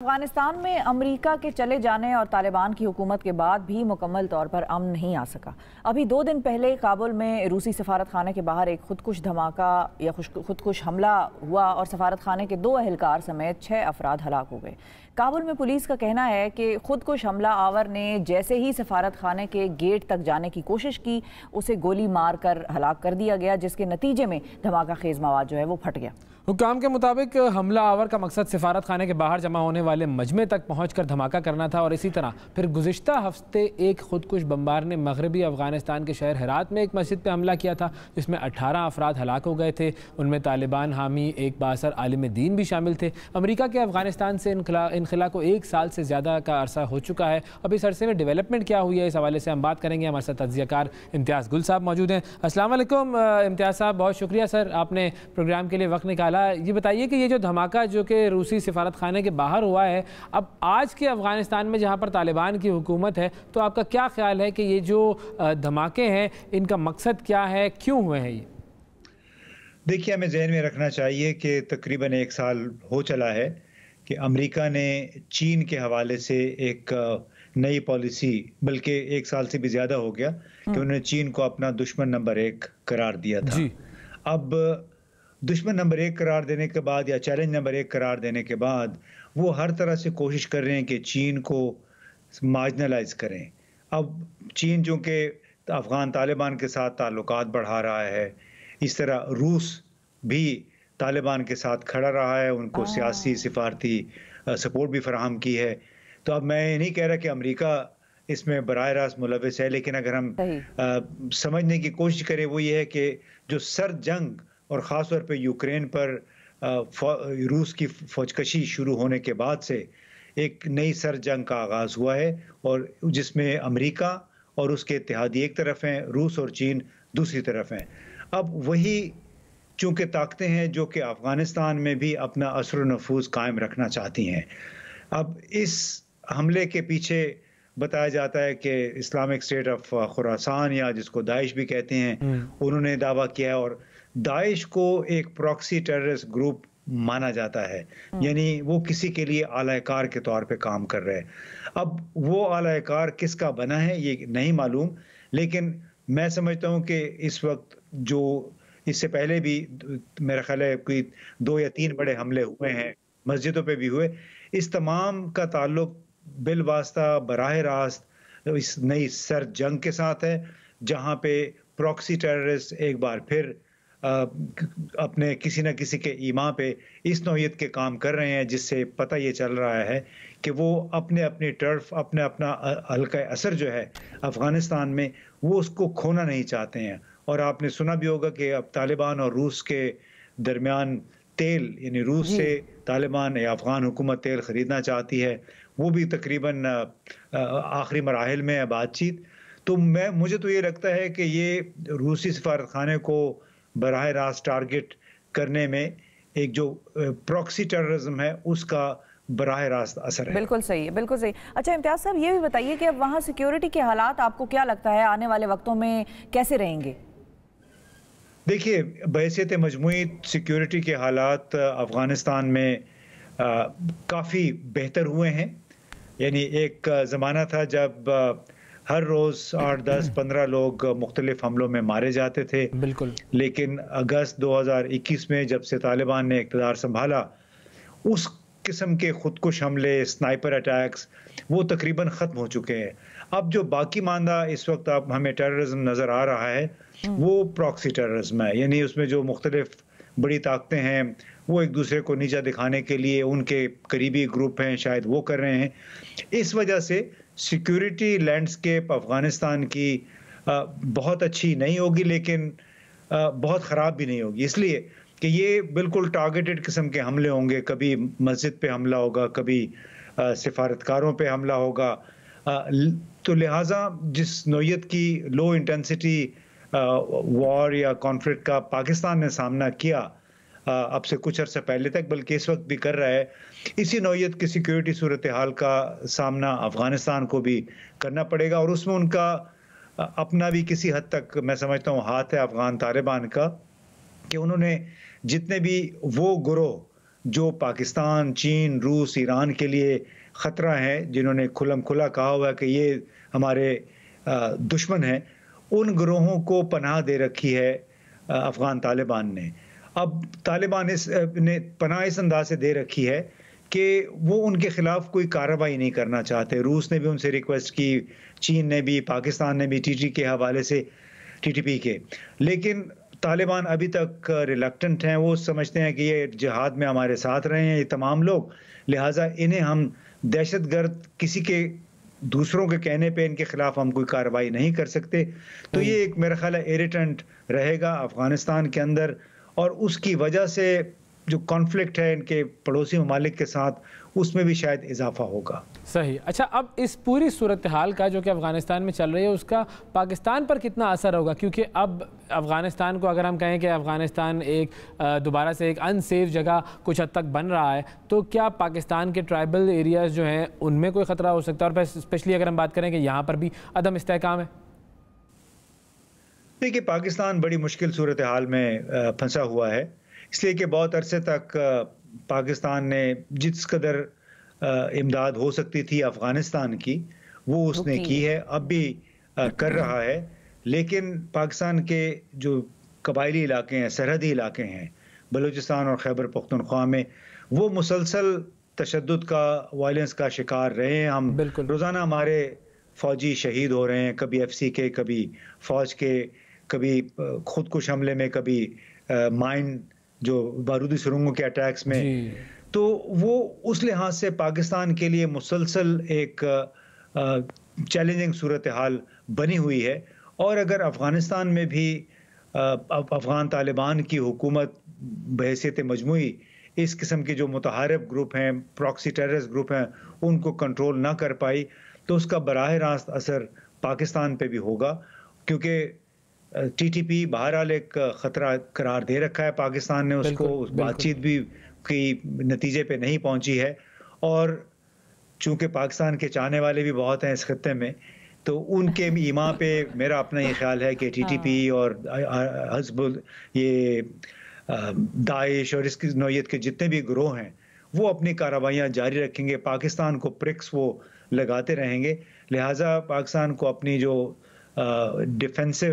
افغانستان میں امریکہ کے چلے جانے اور طالبان کی حکومت کے بعد بھی مکمل طور پر امن نہیں آ سکا۔ ابھی 2 دن پہلے کابل میں روسی سفارت خانے کے باہر ایک خودکش دھماکہ یا خودکش حملہ ہوا اور سفارت خانے کے 2 اہلکار سمیت 6 افراد ہلاک ہو گئے۔ کابل میں پولیس کا کہنا ہے کہ خودکش حملہ آور نے جیسے ہی سفارت خانے کے گیٹ تک جانے کی کوشش کی، اسے گولی مار کر ہلاک کر دیا گیا، جس کے نتیجے میں دھماکہ خیز مواد جو ہے وہ پھٹ گیا۔ حکام کے مطابق حملہ آور کا مقصد سفارت خانے کے باہر جمع ہونے والے مجمع تک پہنچ کر دھماکہ کرنا تھا، اور اسی طرح پھر گزشتہ ہفتے ایک خودکش بمبار نے مغربی افغانستان کے شہر ہرات میں ایک مسجد پہ حملہ کیا تھا، جس میں 18 افراد ہلاک ہو گئے تھے۔ ان میں طالبان حامی ایک بااثر عالم دین بھی شامل تھے۔ امریکہ کے افغانستان سے انخلا کو 1 سال سے زیادہ کا عرصہ ہو چکا ہے۔ اب اس عرصے میں ڈیولپمنٹ کیا ہوئی ہے، اس حوالے سے ہم بات کریں گے۔ ہمارے ساتھ تجزیہ کار امتیاز گل صاحب موجود ہیں۔ السلام علیکم امتیاز صاحب، بہت شکریہ سر، آپ نے پروگرام کے لیے وقت نکالا۔ یہ بتائیے کہ یہ جو دھماکہ جو کہ روسی سفارت خانے کے باہر ہوا ہے، اب آج کے افغانستان میں جہاں پر طالبان کی حکومت ہے، تو آپ کا کیا خیال ہے کہ یہ جو دھماکے ہیں ان کا مقصد کیا ہے، کیوں ہوئے ہیں یہ؟ دیکھیے، ہمیں ذہن میں رکھنا چاہیے کہ تقریباً 1 سال ہو چلا ہے کہ امریکہ نے چین کے حوالے سے ایک نئی پالیسی، بلکہ 1 سال سے بھی زیادہ ہو گیا کہ انہوں نے چین کو اپنا دشمن نمبر 1 قرار دیا تھا۔ اب دشمن نمبر 1 قرار دینے کے بعد یا چیلنج نمبر 1 قرار دینے کے بعد وہ ہر طرح سے کوشش کر رہے ہیں کہ چین کو مارجنلائز کریں۔ اب چین چونکہ افغان طالبان کے ساتھ تعلقات بڑھا رہا ہے، اس طرح روس بھی طالبان کے ساتھ کھڑا رہا ہے، ان کو سیاسی سفارتی سپورٹ بھی فراہم کی ہے۔ تو اب میں یہ نہیں کہہ رہا کہ امریکہ اس میں براہ راست ملوث ہے، لیکن اگر ہم سمجھنے کی کوشش کریں وہ یہ ہے کہ جو سرد جنگ اور خاص طور پہ یوکرین پر روس کی فوج کشی شروع ہونے کے بعد سے ایک نئی سرد جنگ کا آغاز ہوا ہے، اور جس میں امریکہ اور اس کے اتحادی ایک طرف ہیں، روس اور چین دوسری طرف ہیں۔ اب وہی چونکہ طاقتیں ہیں جو کہ افغانستان میں بھی اپنا اثر و نفوذ قائم رکھنا چاہتی ہیں۔ اب اس حملے کے پیچھے بتایا جاتا ہے کہ اسلامک اسٹیٹ آف خراسان، یا جس کو داعش بھی کہتے ہیں، انہوں نے دعویٰ کیا ہے، اور داعش کو ایک پراکسی ٹیررسٹ گروپ مانا جاتا ہے، یعنی وہ کسی کے لیے اعلی کار کے طور پہ کام کر رہے ہیں۔ اب وہ اعلی کار کس کا بنا ہے یہ نہیں معلوم، لیکن میں سمجھتا ہوں کہ اس وقت جو اس سے پہلے بھی میرا خیال ہے کوئی 2 یا 3 بڑے حملے ہوئے ہیں، مسجدوں پہ بھی ہوئے، اس تمام کا تعلق بالواسطہ براہ راست اس نئی سرد جنگ کے ساتھ ہے، جہاں پہ پراکسی ٹیررسٹ ایک بار پھر اپنے کسی نہ کسی کے ایما پہ اس نوعیت کے کام کر رہے ہیں، جس سے پتہ یہ چل رہا ہے کہ وہ اپنی ٹرف، اپنا حلقہ اثر جو ہے افغانستان میں، وہ اس کو کھونا نہیں چاہتے ہیں۔ اور آپ نے سنا بھی ہوگا کہ اب طالبان اور روس کے درمیان تیل، یعنی روس سے طالبان یا افغان حکومت تیل خریدنا چاہتی ہے، وہ بھی تقریباً آخری مراحل میں ہے بات چیت۔ تو مجھے تو یہ لگتا ہے کہ یہ روسی سفارت خانے کو براہ راست ٹارگٹ کرنے میں ایک جو پراکسی ٹیررزم ہے اس کا براہ راست اثر ہے۔ بالکل صحیح ہے، بالکل صحیح۔ اچھا امتیاز صاحب، یہ بھی بتائیے کہ اب وہاں سیکیورٹی کے حالات آپ کو کیا لگتا ہے آنے والے وقتوں میں کیسے رہیں گے؟ دیکھیے، بحیثیت مجموعی سیکیورٹی کے حالات افغانستان میں کافی بہتر ہوئے ہیں۔ یعنی ایک زمانہ تھا جب ہر روز 8، 10، 15 لوگ مختلف حملوں میں مارے جاتے تھے، بالکل، لیکن اگست 2021 میں جب سے طالبان نے اقتدار سنبھالا، اس قسم کے خودکش حملے، سنائپر اٹیکس وہ تقریباً ختم ہو چکے ہیں۔ اب جو باقی ماندہ اس وقت اب ہمیں ٹیررزم نظر آ رہا ہے وہ پراکسی ٹیررزم ہے، یعنی اس میں جو مختلف بڑی طاقتیں ہیں وہ ایک دوسرے کو نیچا دکھانے کے لیے ان کے قریبی گروپ ہیں، شاید وہ کر رہے ہیں۔ اس وجہ سے سیکیورٹی لینڈسکیپ افغانستان کی بہت اچھی نہیں ہوگی، لیکن بہت خراب بھی نہیں ہوگی، اس لیے کہ یہ بالکل ٹارگیٹڈ قسم کے حملے ہوں گے۔ کبھی مسجد پہ حملہ ہوگا، کبھی سفارتکاروں پہ حملہ ہوگا، تو لہٰذا جس نوعیت کی لو انٹینسٹی وار یا کانفلکٹ کا پاکستان نے سامنا کیا اب سے کچھ عرصہ پہلے تک، بلکہ اس وقت بھی کر رہا ہے، اسی نوعیت کی سیکیورٹی صورتحال کا سامنا افغانستان کو بھی کرنا پڑے گا، اور اس میں ان کا اپنا بھی کسی حد تک میں سمجھتا ہوں ہاتھ ہے افغان طالبان کا، کہ انہوں نے جتنے بھی وہ گروہ جو پاکستان، چین، روس، ایران کے لیے خطرہ ہیں، جنہوں نے کھلم کھلا کہا ہوا ہے کہ یہ ہمارے دشمن ہیں، ان گروہوں کو پناہ دے رکھی ہے افغان طالبان نے۔ اب طالبان نے پناہ اس انداز سے دے رکھی ہے کہ وہ ان کے خلاف کوئی کارروائی نہیں کرنا چاہتے۔ روس نے بھی ان سے ریکویسٹ کی، چین نے بھی، پاکستان نے بھی ٹی ٹی کے حوالے سے، ٹی ٹی پی کے، لیکن طالبان ابھی تک ریلکٹنٹ ہیں۔ وہ سمجھتے ہیں کہ یہ جہاد میں ہمارے ساتھ رہے ہیں یہ تمام لوگ، لہٰذا انہیں ہم دہشت گرد کسی کے دوسروں کے کہنے پہ ان کے خلاف ہم کوئی کارروائی نہیں کر سکتے۔ تو یہ ایک میرا خیال ہے ایریٹنٹ رہے گا افغانستان کے اندر، اور اس کی وجہ سے جو کانفلکٹ ہے ان کے پڑوسی ممالک کے ساتھ، اس میں بھی شاید اضافہ ہوگا۔ صحیح۔ اچھا، اب اس پوری صورتحال کا جو کہ افغانستان میں چل رہی ہے، اس کا پاکستان پر کتنا اثر ہوگا؟ کیونکہ اب افغانستان کو اگر ہم کہیں کہ افغانستان ایک دوبارہ سے ایک ان سیف جگہ کچھ حد تک بن رہا ہے، تو کیا پاکستان کے ٹرائبل ایریاز جو ہیں ان میں کوئی خطرہ ہو سکتا ہے؟ اور اسپیشلی اگر ہم بات کریں کہ یہاں پر بھی عدم استحکام ہے۔ دیکھیے، پاکستان بڑی مشکل صورتحال میں پھنسا ہوا ہے، اس لیے کہ بہت عرصے تک پاکستان نے جس قدر امداد ہو سکتی تھی افغانستان کی، وہ اس نے کی ہے، اب بھی کر رہا ہے، لیکن پاکستان کے جو قبائلی علاقے ہیں، سرحدی علاقے ہیں بلوچستان اور خیبر پختونخوا میں، وہ مسلسل تشدد کا، وائلنس کا شکار رہے ہیں۔ ہم روزانہ ہمارے فوجی شہید ہو رہے ہیں، کبھی ایف سی کے، کبھی فوج کے، کبھی خودکش حملے میں، کبھی مائن جو بارودی سرنگوں کے اٹیکس میں۔ تو وہ اس لحاظ سے پاکستان کے لیے مسلسل ایک چیلنجنگ صورتحال بنی ہوئی ہے، اور اگر افغانستان میں بھی افغان طالبان کی حکومت بحیثیت مجموعی اس قسم کے جو متحارب گروپ ہیں، پراکسی ٹیررسٹ گروپ ہیں، ان کو کنٹرول نہ کر پائی، تو اس کا براہ راست اثر پاکستان پہ بھی ہوگا، کیونکہ ٹی ٹی پی بہرحال ایک خطرہ قرار دے رکھا ہے پاکستان نے اس کو، بات چیت بھی کی نتیجے پہ نہیں پہنچی ہے، اور چونکہ پاکستان کے چاہنے والے بھی بہت ہیں اس خطے میں، تو ان کے ایما پہ میرا اپنا یہ خیال ہے کہ ٹی ٹی پی اور حزب یہ داعش اور اس کی نوعیت کے جتنے بھی گروہ ہیں، وہ اپنی کارروائیاں جاری رکھیں گے، پاکستان کو پرکس وہ لگاتے رہیں گے۔ لہٰذا پاکستان کو اپنی جو ڈیفینسو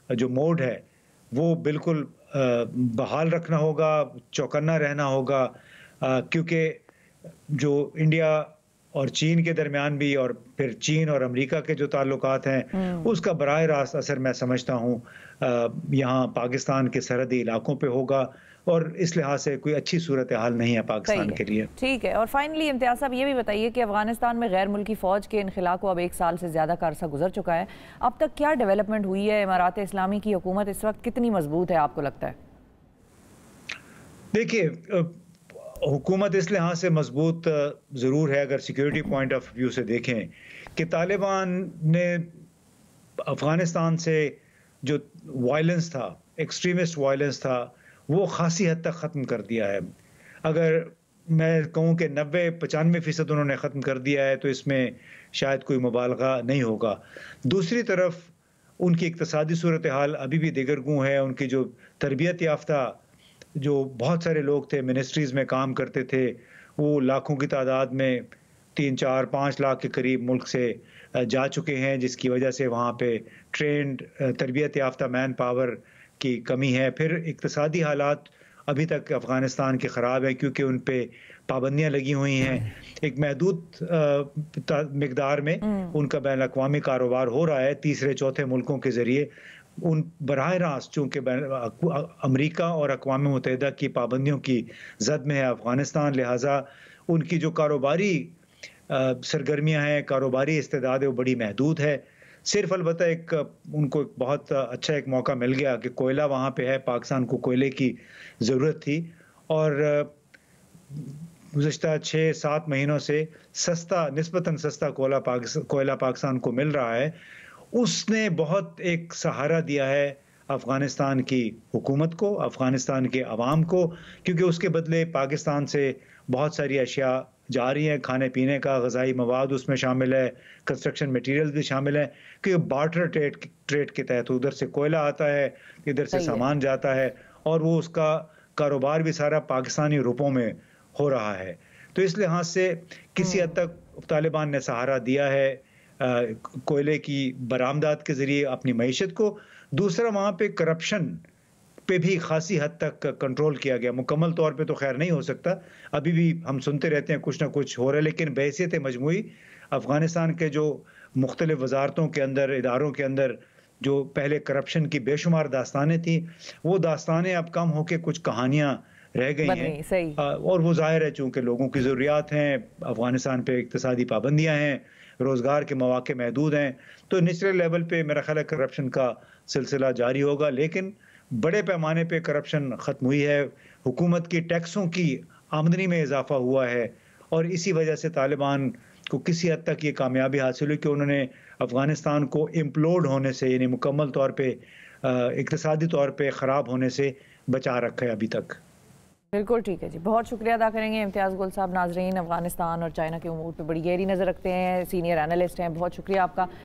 جو موڈ ہے وہ بالکل بحال رکھنا ہوگا، چوکنا رہنا ہوگا، کیونکہ جو انڈیا اور چین کے درمیان بھی، اور پھر چین اور امریکہ کے جو تعلقات ہیں، اس کا براہ راست اثر میں سمجھتا ہوں یہاں پاکستان کے سرحدی علاقوں پہ ہوگا، اور اس لحاظ سے کوئی اچھی صورتحال نہیں ہے پاکستان کے لیے۔ ٹھیک ہے، اور فائنلی امتیاز صاحب یہ بھی بتائیے کہ افغانستان میں غیر ملکی فوج کے انخلا کو اب 1 سال سے زیادہ کا عرصہ گزر چکا ہے، اب تک کیا ڈیولپمنٹ ہوئی ہے؟ امارات اسلامی کی حکومت اس وقت کتنی مضبوط ہے آپ کو لگتا ہے؟ دیکھیے، حکومت اس لحاظ سے مضبوط ضرور ہے اگر سیکیورٹی پوائنٹ آف ویو سے دیکھیں، کہ طالبان نے افغانستان سے جو وائلنس تھا، ایکسٹریمسٹ وائلنس تھا، وہ خاصی حد تک ختم کر دیا ہے۔ اگر میں کہوں کہ 90-95% انہوں نے ختم کر دیا ہے، تو اس میں شاید کوئی مبالغہ نہیں ہوگا۔ دوسری طرف ان کی اقتصادی صورتحال ابھی بھی دیگرگوں ہے، ان کی جو تربیت یافتہ جو بہت سارے لوگ تھے، منسٹریز میں کام کرتے تھے، وہ لاکھوں کی تعداد میں 3-4-5 لاکھ کے قریب ملک سے جا چکے ہیں، جس کی وجہ سے وہاں پہ ٹرینڈ تربیت یافتہ مین پاور کی کمی ہے۔ پھر اقتصادی حالات ابھی تک افغانستان کے خراب ہیں، کیونکہ ان پہ پابندیاں لگی ہوئی ہیں، ایک محدود مقدار میں ان کا بین الاقوامی کاروبار ہو رہا ہے تیسرے چوتھے ملکوں کے ذریعے۔ ان براہ راست چونکہ امریکہ اور اقوام متحدہ کی پابندیوں کی زد میں ہے افغانستان، لہٰذا ان کی جو کاروباری سرگرمیاں ہیں، کاروباری استعداد ہے، وہ بڑی محدود ہے۔ صرف البتہ ان کو ایک بہت اچھا ایک موقع مل گیا کہ کوئلہ وہاں پہ ہے، پاکستان کو کوئلے کی ضرورت تھی، اور گزشتہ 6-7 مہینوں سے نسبتاً سستا کوئلہ پاکستان کو مل رہا ہے۔ اس نے بہت ایک سہارا دیا ہے افغانستان کی حکومت کو، افغانستان کے عوام کو، کیونکہ اس کے بدلے پاکستان سے بہت ساری اشیاء جا رہی ہیں، کھانے پینے کا، غذائی مواد اس میں شامل ہے، کنسٹرکشن میٹیریل بھی شامل ہے، کہ بارٹر ٹریڈ کے تحت ادھر سے کوئلہ آتا ہے، ادھر سے سامان جاتا ہے، اور وہ اس کا کاروبار بھی سارا پاکستانی روپوں میں ہو رہا ہے. تو اس لحاظ سے کسی حد تک طالبان نے سہارا دیا ہے کوئلے کی برآمدات کے ذریعے اپنی معیشت کو. دوسرا وہاں پہ کرپشن پہ بھی خاصی حد تک کنٹرول کیا گیا. مکمل طور پہ تو خیر نہیں ہو سکتا, ابھی بھی ہم سنتے رہتے ہیں کچھ نہ کچھ ہو رہا ہے, لیکن بحیثیت مجموعی افغانستان کے جو مختلف وزارتوں کے اندر, اداروں کے اندر جو پہلے کرپشن کی بے شمار داستانیں تھیں, وہ داستانیں اب کم ہو کے کچھ کہانیاں رہ گئی ہیں. اور وہ ظاہر ہے چونکہ لوگوں کی ضروریات ہیں, افغانستان پہ اقتصادی پابندیاں ہیں, روزگار کے مواقع محدود ہیں, تو نیچرل لیول پہ میرا خیال ہے کرپشن کا سلسلہ جاری ہوگا. لیکن بڑے پیمانے پہ کرپشن ختم ہوئی ہے, حکومت کی ٹیکسوں کی آمدنی میں اضافہ ہوا ہے, اور اسی وجہ سے طالبان کو کسی حد تک یہ کامیابی حاصل ہوئی کہ انہوں نے افغانستان کو امپلوڈ ہونے سے, یعنی مکمل طور پہ اقتصادی طور پہ خراب ہونے سے بچا رکھا ہے ابھی تک. بالکل ٹھیک ہے جی, بہت شکریہ ادا کریں گے امتیاز گل صاحب. ناظرین, افغانستان اور چائنا کے امور پہ بڑی گہری نظر رکھتے ہیں, سینئر اینالسٹ ہیں, بہت شکریہ آپ کا.